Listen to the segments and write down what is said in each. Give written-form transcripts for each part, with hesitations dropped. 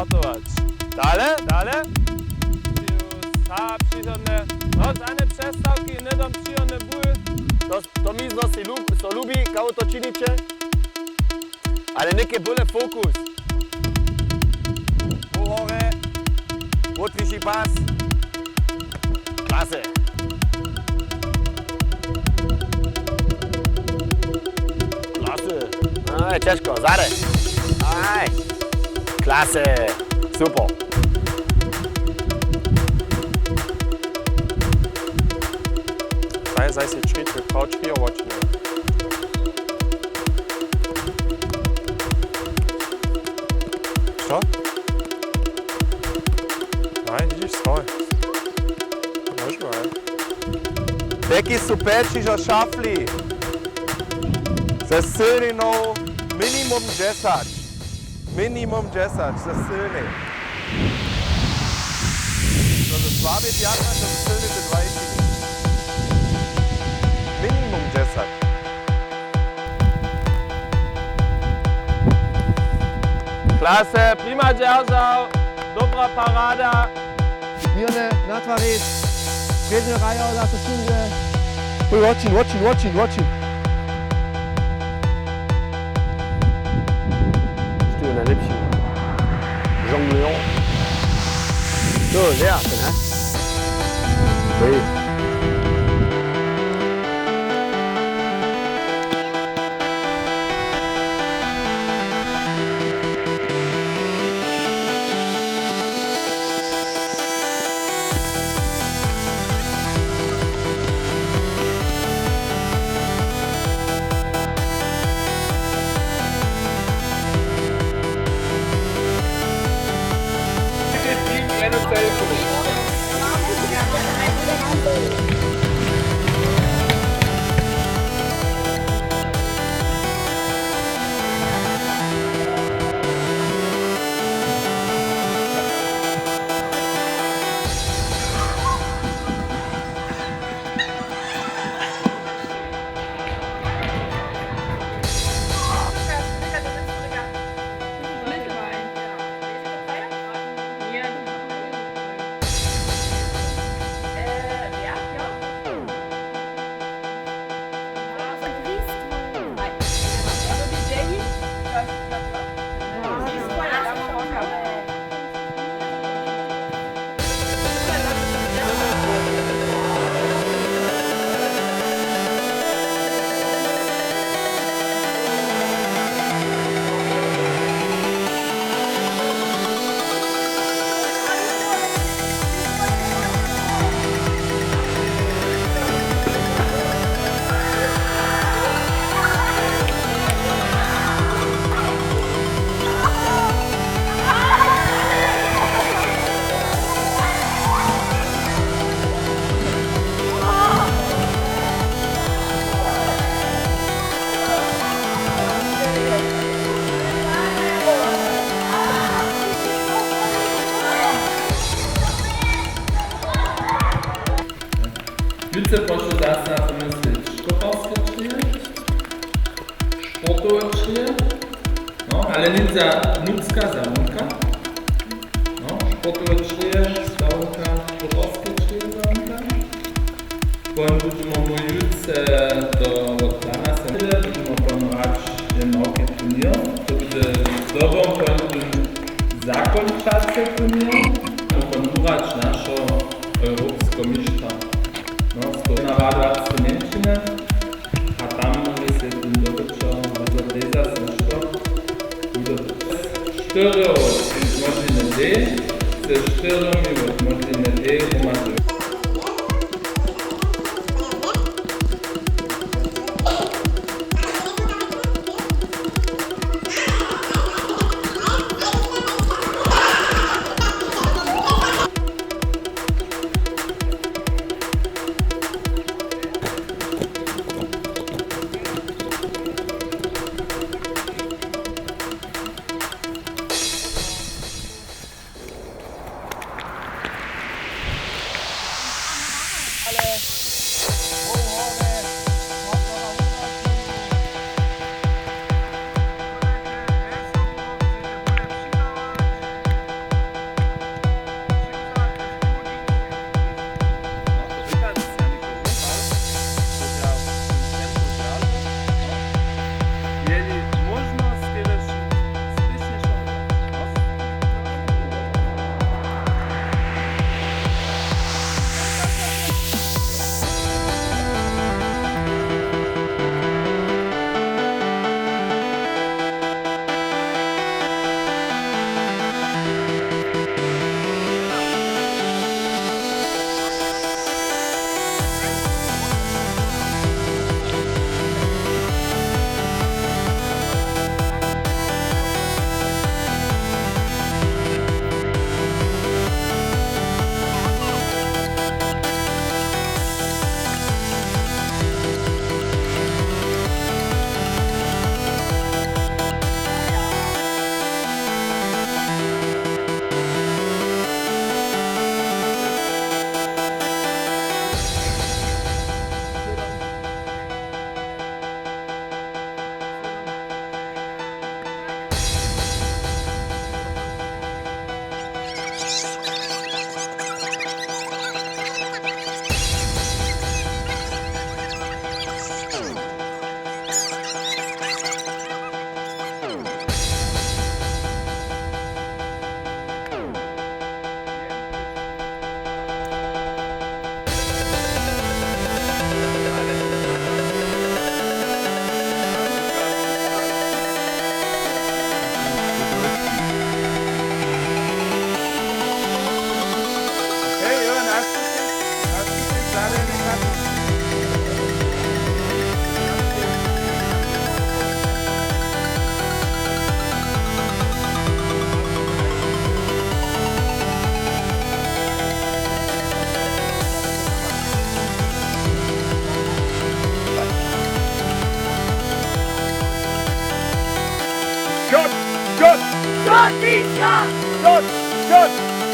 startować. Dalej. Przyjemne. No, zane przestawki, nie dam przyjemny ból. To mizno so lubi, kao to činite, ale neke bole fokus. Uhore, otviši pas. Klase. Klase. Aj, ciężko, zare. Aj. Klase. Super. Sei sich Schritt mit Couch hier watchen. Co? Nein, widzisz, stoj. Można. Taki superči že šafli. Za silno minimum 10. Minimum 10, za silni. Za slabe pjatna, za silni za 20. Minimum 10. Klasse, prima dzierżał, dobra parada. Mirne, natvarit, prednja raja, da se služe. Watching. Styr najlepši. Jonglion. To je lærte, ne? Oui. Jutrze pošlo zase na pomysliť Koparske črije, športové črije, no, ale nie za ľudská zavunka. No, športové črije, zavunka, Koparske črije zavunka. Pojem budeme môj jutrce do 12. Budeme pojem jeden nový turnier. To bude dobrom pojem budeme zakončacie turnier. Pojem urať našo európsko mištra. No, na vádací Němčine a tam se tím dobyčel za deza se štok udobyčel. 4 možné D se 4 možné D umazuje.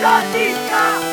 Studijo!